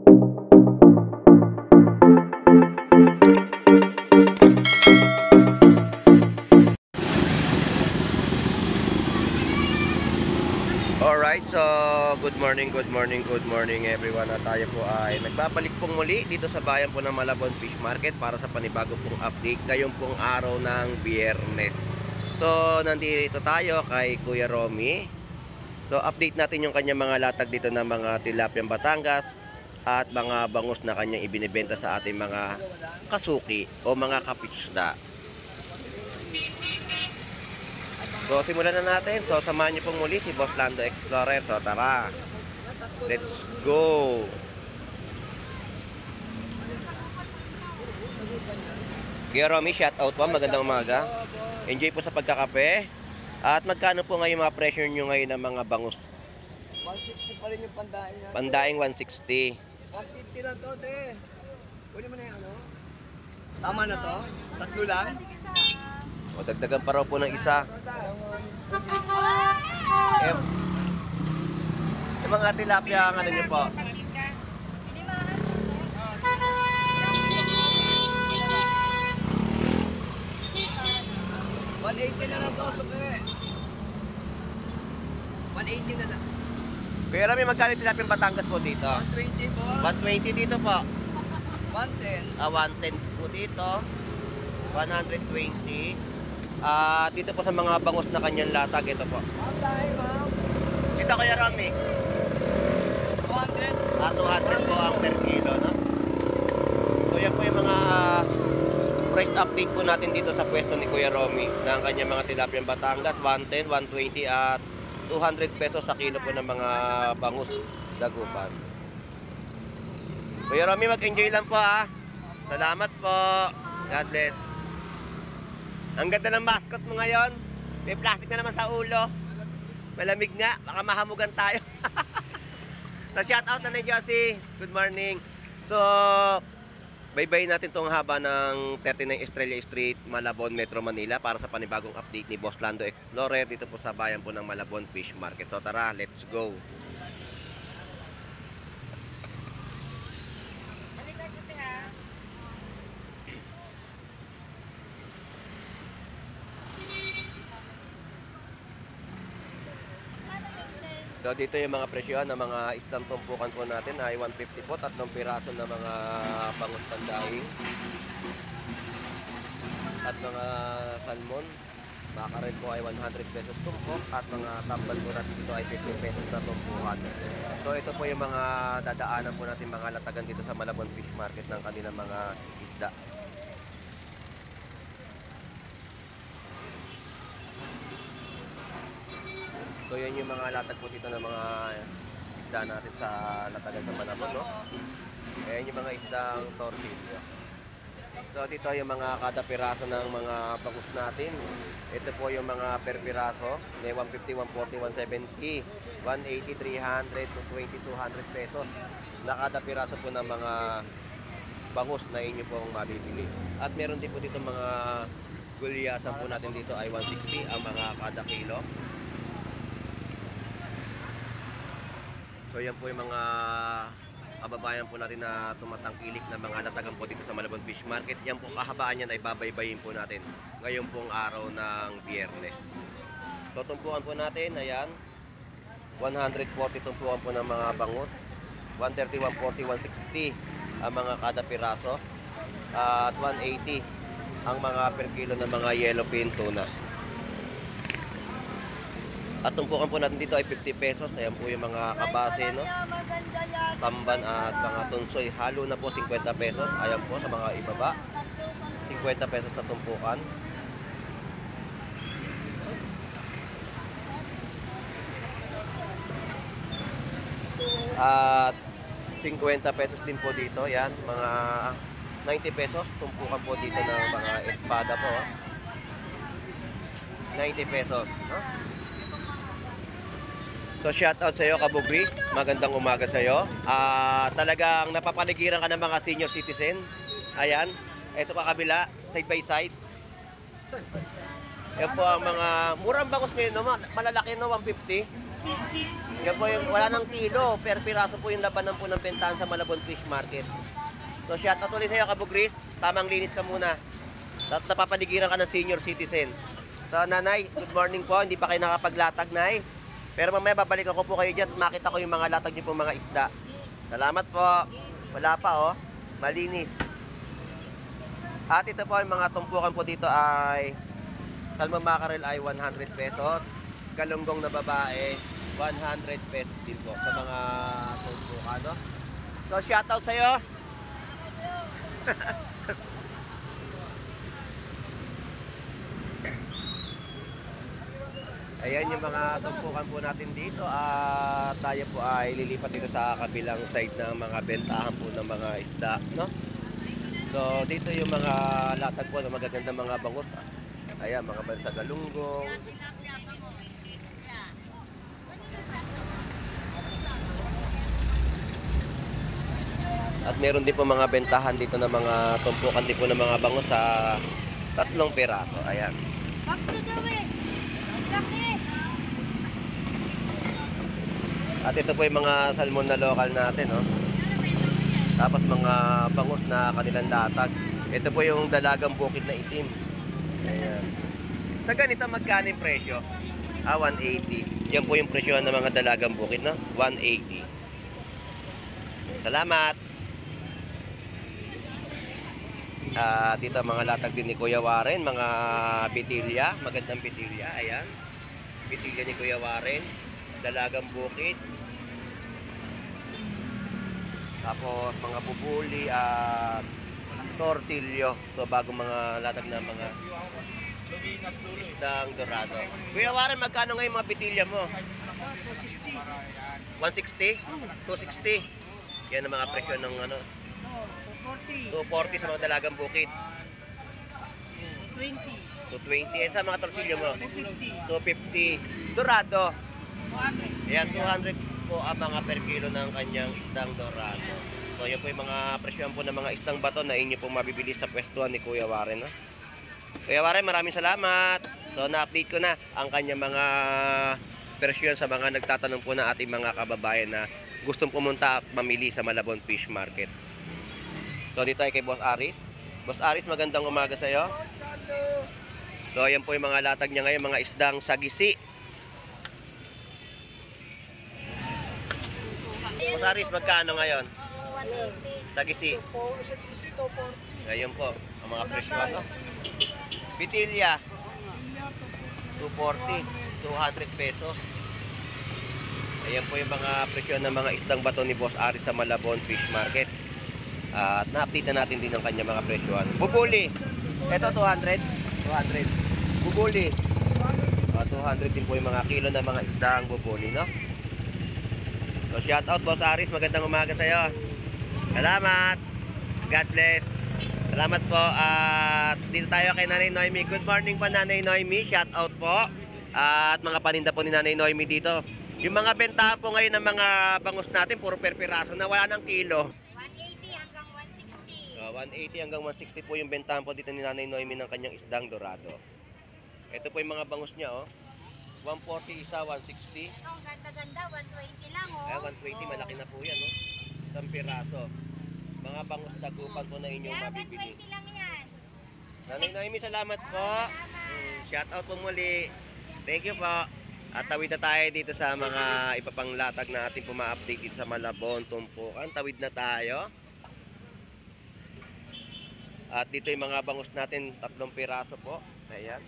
Alright, so good morning everyone. At tayo po ay nagbabalik pong muli dito sa bayan po ng Malabon Fish Market para sa panibago pong update ngayong pong araw ng Biyernes. So nandito tayo kay Kuya Romy. So update natin yung kanyang mga latag dito ng mga tilapiyang Batangas at mga bangus na kanyang ibinibenta sa ating mga kasuki o mga kapitsda. So simulan na natin. So samahan niyo pong muli si Boss Lando Explorer. So tara, let's go. Kuya Romy, shout out po. Magandang umaga. Enjoy po sa pagkakape. At magkano po ngayon mga pressure nyo ngayon ng mga bangus? 160 pa rin yung pandaing natin. Pandaing 160. 150 lang to, te. Pwede mo na yung ano? Tama na to? Tatlo lang? O dagdagan pa raw po ng isa. Yung mga tilapia ang ano nyo po? 180 na lang to, suke. 180 na lang. Kuya Romy, magkano tilapia Batangas po dito? 120 po. 120 dito po. 110. 110 po dito. 120. Dito po sa mga bangus na kanyang latag, ito po. Pandaing, ma'am. Ito Kuya Romy. 200. 200 po ang per kilo, no? So yan po yung mga price update po natin dito sa pwesto ni Kuya Romy ng kanyang mga tilapiyang Batangas. 110, 120 at 200 pesos sa kilo po ng mga bangus dagupan. Kuya Romy, mag-enjoy lang po ha. Salamat po. God bless. Ang ganda ng mascot mo ngayon. May plastic na naman sa ulo. Malamig nga, baka mahamugan tayo. So shout out na ni Josie. Good morning. So bye-bye natin tong haba ng 39 Estrella Street, Malabon, Metro Manila para sa panibagong update ni Boss Lando Explorer dito po sa bayan po ng Malabon Fish Market. So tara, let's go. So dito yung mga presyo ng mga isang tumpukan po natin ay 150 po, 3 piraso na mga bangus pandaing at mga salmon. Makarel po ay 100 pesos tumpok at mga tambal po natin dito ay 50 pesos na tumpukan. So ito po yung mga dadaanan po natin mga latagan dito sa Malabon Fish Market ng kanilang mga isda. So yan yung mga latag po dito ng mga isda natin sa latagan sa Malabon, no? Ayan yung mga isdang torsilyo. So dito yung mga kada piraso ng mga bangus natin. Ito po yung mga per piraso. May 150, 140, 170, 180, 300, 220, 200 pesos. Na kada piraso po ng mga bangus na inyo pong mabibili. At meron din po dito mga gulyasan po natin dito ay 160 ang mga kada kilo. So yan po yung mga kababayan po natin na tumatangkilik na mga latagan po dito sa Malabon Fish Market. Yan po kahabaan yan ay babaybayin po natin ngayon pong araw ng Biyernes. So tumpuan po natin, ayan, 140 tumpuan po ng mga bangus, 130, 140, 160 ang mga kada piraso, at 180 ang mga per kilo ng mga yellowfin tuna. At tumpukan po natin dito ay 50 pesos. Ayan po yung mga kabase, no? Tamban at mga tunsoy. Halo na po 50 pesos. Ayan po sa mga ibaba. 50 pesos na tumpukan. At 50 pesos din po dito. Yan, mga 90 pesos. Tumpukan po dito ng mga espada po. 90 pesos, no? So shout out sa iyo Kabugris, magandang umaga sa iyo. Talagang napapaligiran ka ng mga senior citizen. Ayan, ito pa kabila, side by side. Yan po ang mga murang bangus ngayon, no? Malalaki, no? 150. Yan po yung, wala ng kilo, per piraso po yung labanan po ng bentahan sa Malabon Fish Market. So shout out ulit sa'yo, Kabugris. Tamang linis ka muna. At napapaligiran ka ng senior citizen. So nanay, good morning po. Hindi pa kayo nakapaglatag, nay. Pero mamaya babalik ako po kayo dyan at makita ko yung mga latag niyo po mga isda. Salamat po. Wala pa oh. Malinis. At ito po yung mga tumpukan po dito ay salmon mackerel ay 100 pesos. Galunggong na babae 100 pesos din po sa mga tumpukan, no? So shoutout sa'yo. Ayan yung mga tumpukan po natin dito at tayo po ay lilipat dito sa kabilang side ng mga bentahan po ng mga isda, no? So dito yung mga latag po ng magagandang mga bangus. Ayan, mga bansa galunggong. At meron din po mga bentahan dito ng mga tumpukan din po ng mga bangus sa 3 piraso. Ayan. At ito po yung mga salmon na local natin, no? Tapos mga bangus na kanilang latag. Ito po yung dalagang bukid na itim. Ayan. Sa ganito magkano yung presyo? 180. Yan po yung presyo ng mga dalagang bukid, no? 180. Salamat. Dito mga latag din ni Kuya Warren, mga bitilya, magandang bitilya. Ayan. Bitilya ni Kuya Warren, dalagang bukid. Tapos mga bubuli at tortilyo. So bagong mga latag na mga isdang dorado. Kuya Warren, magkano ngayon mga bitilya mo? 160? 260? Yan ang mga presyo ng ano? 240 sa mga dalagang bukid. 220. Yan sa mga tortilyo mo? 250. Dorado. Ayan, 200 po ang mga per kilo ng kanyang isdang dorado. So yan po yung mga presyohan po ng mga isdang bato na inyo pong mabibili sa pwestuhan ni Kuya Warren, no? Kuya Warren, maraming salamat. So na-update ko na ang kanyang mga presyon sa mga nagtatanong po na ating mga kababayan na gustong pumunta at mamili sa Malabon Fish Market. So dito ay kay Boss Aris. Boss Aris, magandang umaga sa iyo. So ayan po yung mga latag niya ngayon, mga isdang sagisi. Boss Aris, magkano ngayon? 180. Sagisi. Sagisi, 240. Ngayon po, ang mga presyo ano? Bitilya, 240, 200 pesos. Ayan po yung mga presyo ng mga isdang bato ni Boss Aris sa Malabon Fish Market. At na-update na natin din ang kanya mga presyohan. Bubuli, ito 200. 200. Bubuli, 200 din po yung mga kilo ng mga isdang bubuli, no? So shout out Boss Aris, magandang umaga sa iyo. Salamat. God bless. Salamat po. At dito tayo kay Nanay Noemi. Good morning po Nanay Noemi. Shout out po. At mga paninda po ni Nanay Noemi dito. Yung mga bentahan po ngayon ng mga bangus natin, puro per piraso na wala ng kilo. 180 hanggang 160. 180 hanggang 160 po yung bentahan po dito ni Nanay Noemi ng kanyang isdang dorado. Ito po yung mga bangus niya, oh. 140 isa, 160. Ito, ang ganda-ganda. 120 lang, oh. Ay, 120, malaki na po yan, no? Isang piraso. Mga bangus dagupan po na inyong Yeah, mabibili. 120 lang yan. Nanay Noemi, salamat po. Shout out po muli. Thank you po. At tawid na tayo dito sa mga ipapang latag na ating puma-update dito sa Malabon, Tumpukan. Tawid na tayo. At dito yung mga bangus natin, 3 piraso po. Ayan.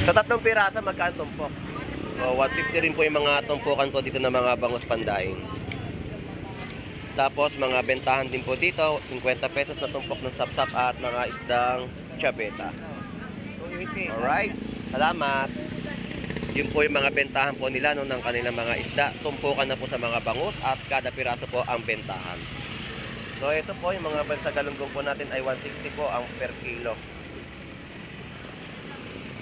Sa 3 piraso, magkano tumpok? O, 150 rin po yung mga tumpukan po dito ng mga bangus pandaing. Tapos mga bentahan din po dito, 50 pesos na tumpok ng sapsap at mga isdang chabeta. Alright, salamat. Yun po yung mga bentahan po nila no, ng kanilang mga isda. Tumpukan na po sa mga bangus at kada piraso po ang bentahan. So ito po yung mga bansa galunggong po natin ay 160 po ang per kilo.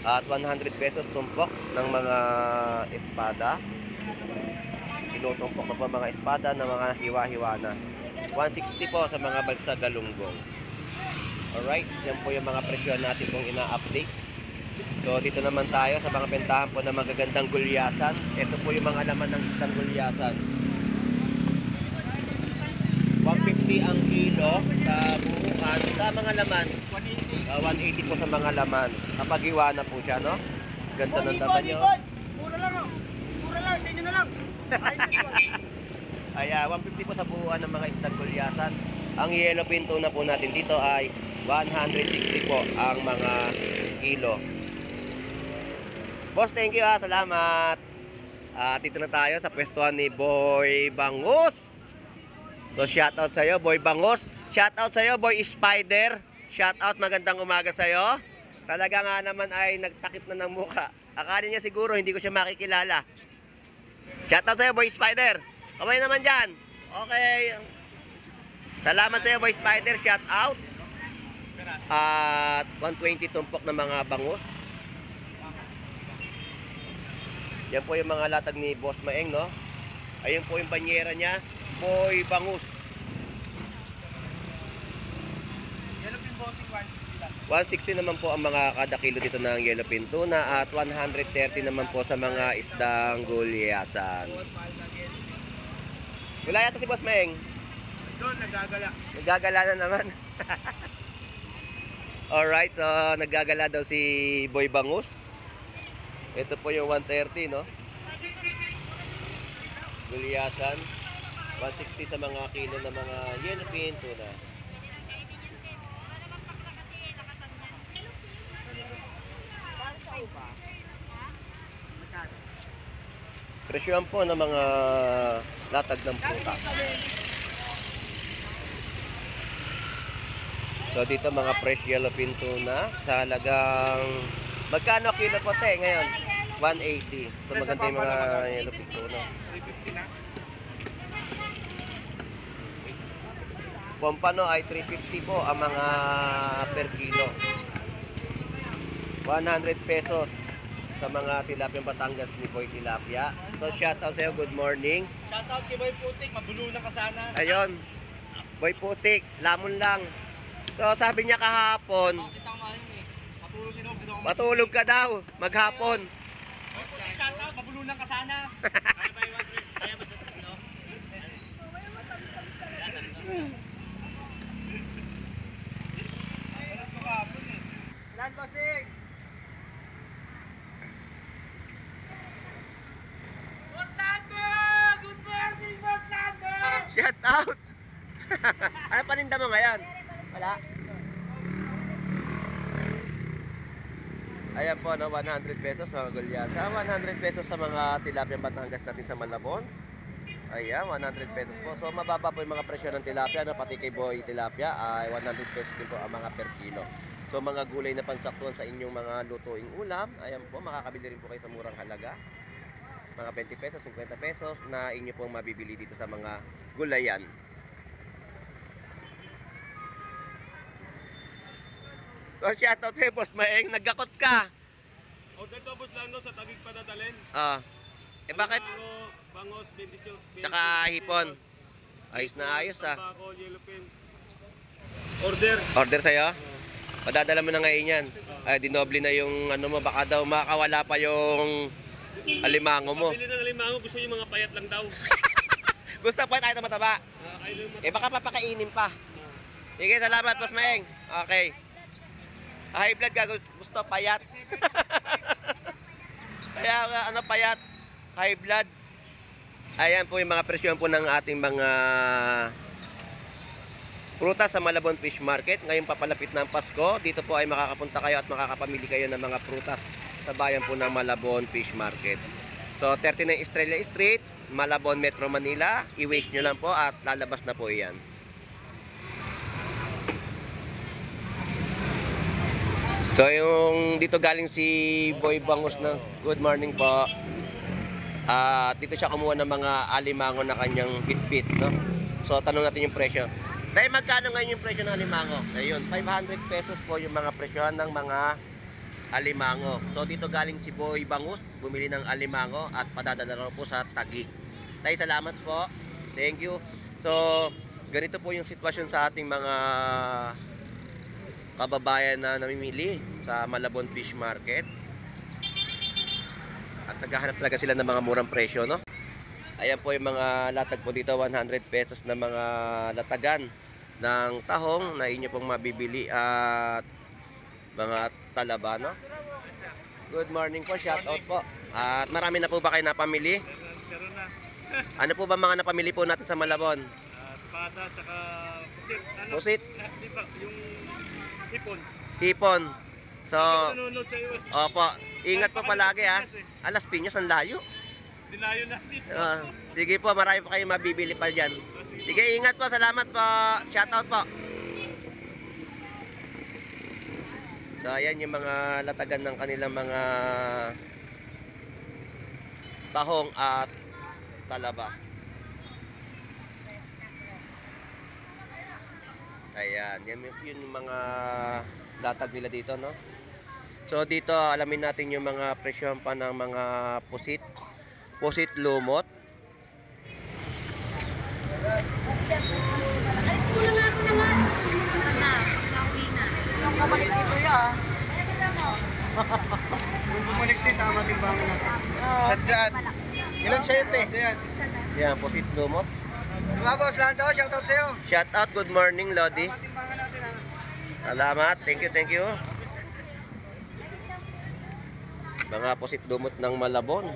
At 100 pesos tumpok ng mga espada. Tinutumpok na po mga espada ng mga hiwa-hiwa na. 160 po sa mga bansa galunggong. Alright, yan po yung mga presyo natin kung ina-update. So dito naman tayo sa mga bentahan po ng magagandang gulyasan. Ito po yung mga laman ng isang gulyasan. 150 ang kilo sa buuan. Sa mga laman, 180 po sa mga laman. Kapag iwa na po siya, no? Ganda ng laman nyo. Mura lang, oh. Mura lang, sa inyo na lang. Ay, 150 po sa buuan ng mga isang gulyasan. Ang yellowfin tuna po natin dito ay 160 po ang mga kilo. Boss, thank you ha. Salamat. Dito na tayo sa pwestuhan ni Boy Bangus. So, shoutout sa'yo, Boy Bangus. Shoutout sa'yo, Boy Spider. Shoutout, magandang umaga sa'yo. Talaga nga naman ay nagtakip na ng mukha. Akala niya siguro hindi ko siya makikilala. Shoutout sa'yo, Boy Spider. Kamay naman dyan. Okay. Salamat sa'yo, Boy Spider. Shoutout. At 120 tumpok ng mga bangus. Yan po yung mga latag ni Boss Maeng, no? Ayun po yung banyera niya, Boy Bangus. Yellowfin bossing 160 lang. 160 naman po ang mga kada kilo dito ng yellowfin tuna at 130 naman po sa mga isdang gulyasan. Wala yata si Boss Maeng. Doon, nagagala. Naggagala na naman. Alright, so naggagala daw si Boy Bangus. Ito po yung 130, no? Gulyasan. 160 sa mga kilo ng mga yellowfin tuna. Presyohan po ng mga latag ng prutas. So dito mga fresh yellowfin tuna sa halagang magkano kilo po te ngayon? 180. So maganda yung mga yellowfin tuna. 350 na. Pompano ay 350 po ang mga per kilo. 100 pesos sa mga tilapia Batangas ni Boy Tilapia. So shout out sa'yo, good morning. Shoutout kay Boy Putik, mabulunan ka sana. Ayun, Boy Putik, lamon lang. So sabi niya kahapon, Kita ko nga yun eh. Matulog din ako, dito ako. matulog ka daw, maghapon. Boy Putik, shoutout, mabulunan ka sana. Kaya ba yung kaya ba sa tatlo? Lan Basing! Good morning, Botando! Shout out. Ano paninda mo ngayon? Wala. Ayan po, no, 100 pesos sa gulyasa. 100 pesos sa mga tilapia Batangas natin sa Malabon. Ayan, 100 pesos po. So, mababa po yung mga presyo ng tilapia. No? Pati kay Boy Tilapia ay 100 pesos din po ang mga per kilo. So, mga gulay na pansaktuan sa inyong mga lutuing ulam. Ayan po, makakabili rin po kayo sa murang halaga. Mga 20 pesos, 50 pesos na inyo pong mabibili dito sa mga gulayan. So, shoutout sa'yo, Boss Maeng. Nagkakot ka. O dito boss lang no, sa Tagig padadalhin. Eh bakit? Bangos, 22. Tsaka hipon. Ayos na ayos ah. Tambako, yellowfin. Order. Order sa'yo? Padadala mo na ngayon yan. Ay, dinoble na yung ano mo. Baka daw makawala pa yung alimango mo. Pili ng limango, gusto niyo mga payat lang daw. Gusto pa tayo mataba. Kailo mo. Eh baka papakainin pa. Sige, salamat, Boss Maeng. Okay. High blood ka, gusto payat. Kaya ano payat? High blood. Ayan po yung mga presyon po ng ating mga prutas sa Malabon Fish Market. Ngayon papalapit na ang Pasko. Dito po ay makakapunta kayo at makakapamili kayo ng mga prutas sa bayan po ng Malabon Fish Market. So 39 Estrella Street, Malabon, Metro Manila. I-wish nyo lang po at lalabas na po iyan. So yung dito galing si Boy Bangus na good morning po. Dito siya kumuha ng mga alimango na kanyang bit-bit, no? So tanong natin yung presyo. Dahil magkano ngayon yung presyo ng alimango? Ayun, 500 pesos po yung mga presyohan ng mga alimango. So dito galing si Boy Bangus, bumili ng alimango at padadala raw po sa Tagig. Tay, salamat po. Thank you. So ganito po yung sitwasyon sa ating mga kababayan na namimili sa Malabon Fish Market. At naghahanap talaga sila ng mga murang presyo, no? Ayan po yung mga latag po dito, 100 pesos na mga latagan ng tahong na inyo pong mabibili at mga talaba, no? Good morning po, shout out po. At marami na po ba kayo napamili? Meron na. Ano po ba mga napamili po natin sa Malabon? Espada, tsaka pusit. Ano? Pusit? Di ba? Yung hipon. Hipon. So, Nanonood sa'yo. opo, ingat po palagi ha. Alas Piñas, ang layo. Dinayo natin. Sige po, marami po kayong mabibili pa dyan. Sige, ingat po, salamat po. Shout out po. So, ayan yung mga latagan ng kanilang mga tahong at talaba. Ayan, yan yung mga latag nila dito, no? So, dito alamin natin yung mga presyon pa ng mga pusit. Pusit lumot. Alis ko na nga ako na nga. Na, nauwi na. Yung kabalik dito yan. Kung bumalik dito, tama timbangan natin. Sadyan. Ilan sa'yo, te? Yan, pusit lumot. Mga boss, Lando, shoutout sa'yo. Shout out, good morning, Lodi. Tama timbangan natin, ha? Salamat, thank you, thank you. Mga pusit lumot ng Malabon.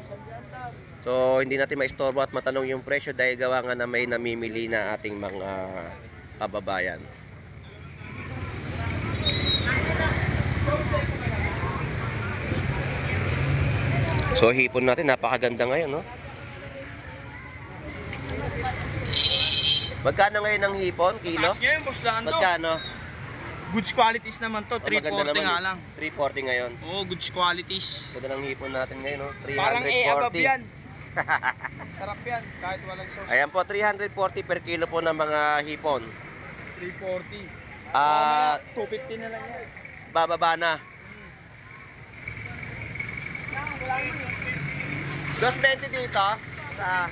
So, hindi natin maistorbo at matanong yung presyo dahil gawa nga na may namimili na ating mga kababayan. So, hipon natin, napakaganda ngayon, no? Magkano ngayon ang hipon? Kilo? Taas ngayon, boss Lando. Magkano? Goods qualities naman to, Oh, maganda 340 naman nga eh. lang. 340 ngayon. Oo, goods qualities. Ganda ng hipon natin ngayon, no? 340. Parang above yan. Sarap yan, kahit walang sauce. Ayan po, 340 per kilo po ng mga hipon. 340. At 250 na lang yan. bababa na. 220 dito. Sa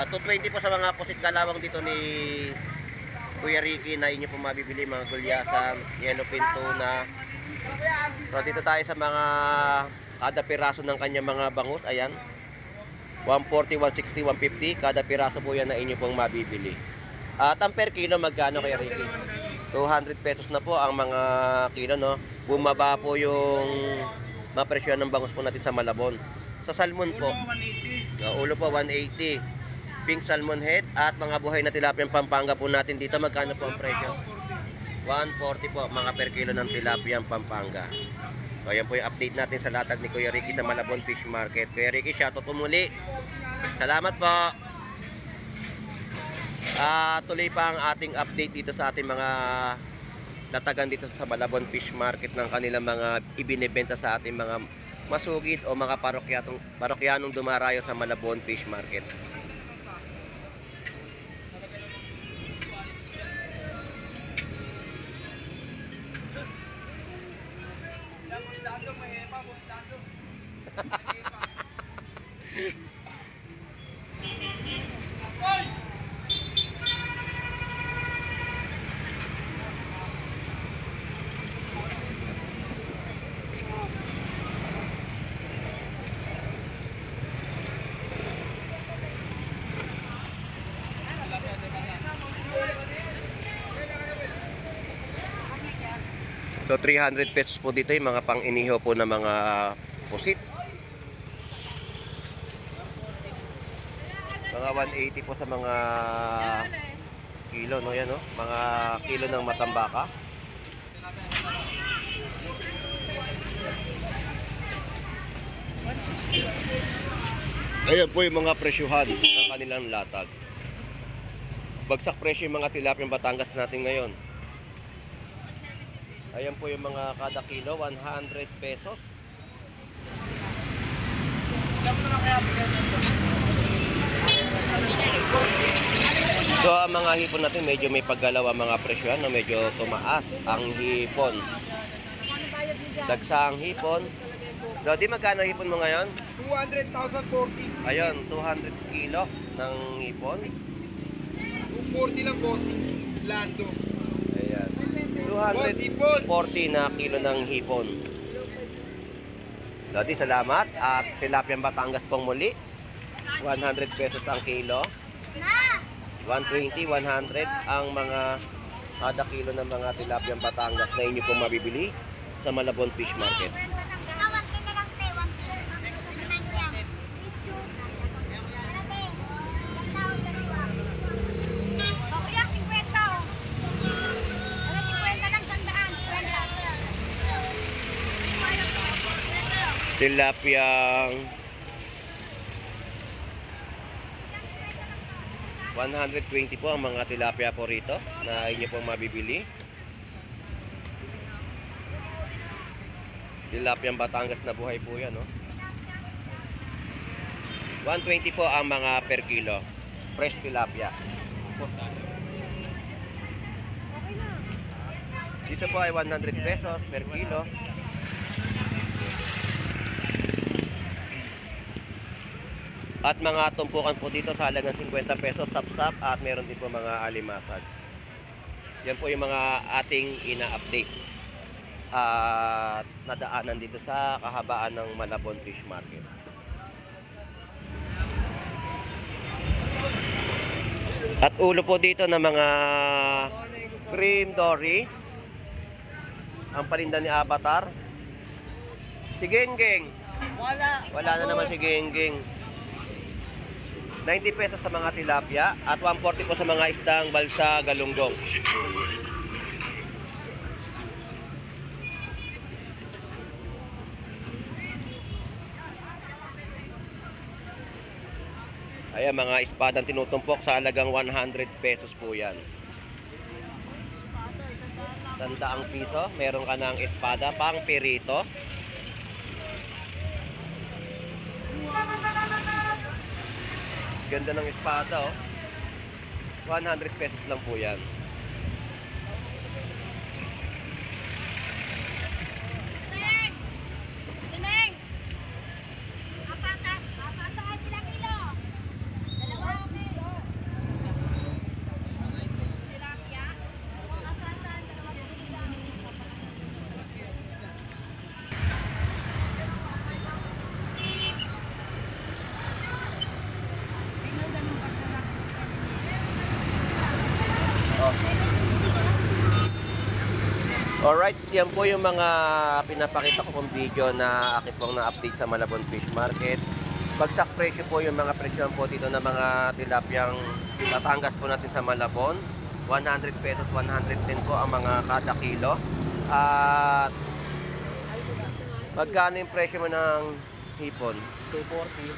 220 po sa mga pusit kalawang dito ni Kuya Ricky na inyo po mabibili mga gulyasang, yellowfin tuna. So dito tayo sa mga kada piraso ng kanya mga bangus. Ayan. 140, 160, 150. Kada piraso po yan na inyo pong mabibili. At ang per kilo magkano Kuya Ricky? 200 pesos na po ang mga kilo, no? Bumaba po yung mga presyo ng bangus po natin sa Malabon. Sa salmon po, ulo po 180. Pink salmon head at mga buhay na tilapia Pampanga po natin dito. Magkano po ang presyo? 140 po mga per kilo ng tilapia Pampanga. So ayan po yung update natin sa latag ni Kuya Ricky sa Malabon Fish Market. Kuya Ricky, shoutout po muli. Salamat po. Tuloy pa ang ating update dito sa ating mga latagan dito sa Malabon Fish Market ng kanilang mga ibinebenta sa ating mga masugid o mga parokyanong dumarayo sa Malabon Fish Market. So 300 pesos po dito yung mga pang-inihaw po na mga pusit. Mga 180 po sa mga kilo, no? Yan, no? Mga kilo ng matambaka. Ayan po yung mga presyuhan ng kanilang latag. Bagsak presyo yung mga tilapia Batangas natin ngayon. Ayan po yung mga kada kilo, 100 pesos. So ang mga hipon natin medyo may paggalaw ang mga presyohan, no? Medyo tumaas ang hipon. Dagsa ang hipon. So di magkano hipon mo ngayon? 200,040. Ayun, 200 kilo ng hipon. 240 lang bossing. Lando. Ayan. 240 na kilo ng hipon. Lodi, salamat. At Tilapiang Batangas pong muli. 100 pesos ang kilo. 120, 100 ang mga kada kilo ng mga Tilapiang Batangas na inyo pong mabibili sa Malabon Fish Market. Tilapiyang 120 po ang mga tilapia po rito na inyo pong mabibili. Tilapiyang Batangas na buhay po yan, no? 120 po ang mga per kilo. Fresh tilapia. Dito po ay 100 pesos per kilo. At mga tumpukan po dito sa halagang 50 pesos sap-sap at meron din po mga alimasag. Yan po yung mga ating ina-update at nadaanan dito sa kahabaan ng Malabon Fish Market. At ulo po dito ng mga cream dory. Ang parinda ni Avatar. Si Genggeng. Wala na naman si Genggeng. 90 pesos sa mga tilapia at 140 po sa mga isdang balsa galunggong. Ayan, mga espadang tinutumpok sa halagang 100 pesos po yan. 100 piso, meron ka ng espada pang pirito. Ganda ng espada, oh. 100 pesos lang po yan. Tineng! Tineng! Apata sila kilo. Dalawa kilo. Tilapia. Apata, dalawa kilo. Alright, yan po yung mga pinapakita ko pong video na akin pong na-update sa Malabon Fish Market. Bagsak presyo po yung mga presyo po dito ng mga tilapyang Batangas po natin sa Malabon. 100 pesos, 110 po ang mga kada kilo. At magkano yung presyo mo ng hipon? 240,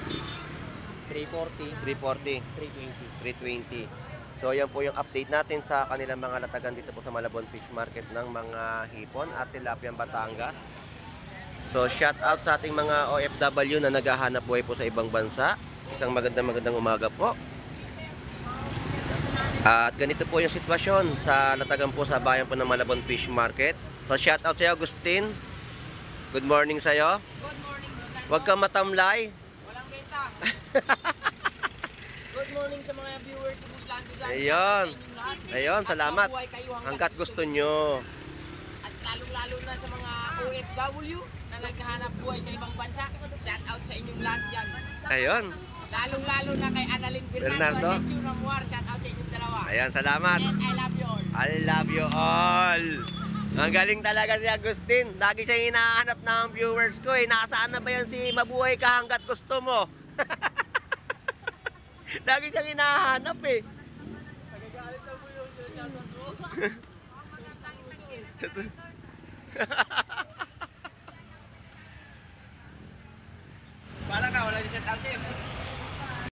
340, 340, 320. 320. So yan po yung update natin sa kanilang mga latagan dito po sa Malabon Fish Market ng mga hipon at Tilapiang Batangas. So shout out sa ating mga OFW na naghahanap buhay po sa ibang bansa. Isang magandang umaga po. At ganito po yung sitwasyon sa latagan po sa bayan po ng Malabon Fish Market. So shout out sa iyo, Agustin. Good morning sa iyo. Good morning, Buslan. Huwag kang matamlay. Walang benta. Good morning sa mga viewer ni Buslan. Ayun. Ayun, salamat. Hanggat gusto nyo. At lalong-lalo na sa mga OFW na naghahanap buhay sa ibang bansa. Shout out sa inyong lahat yan. Ayun. Lalong-lalo na kay Annalyn Bernardo at Chechu Ramuar. Shout out sa inyong dalawa. Ayan, salamat. And I love you all. I love you all. Ang galing talaga si Agustin. Lagi siya hinahanap ng viewers ko eh. Nakasaan na ba yan si Mabuhay Ka hanggat gusto mo? Lagi siyang hinahanap eh. Nagagalit na po yung sinasyasan ko. Para ka, wala yung shout out eh.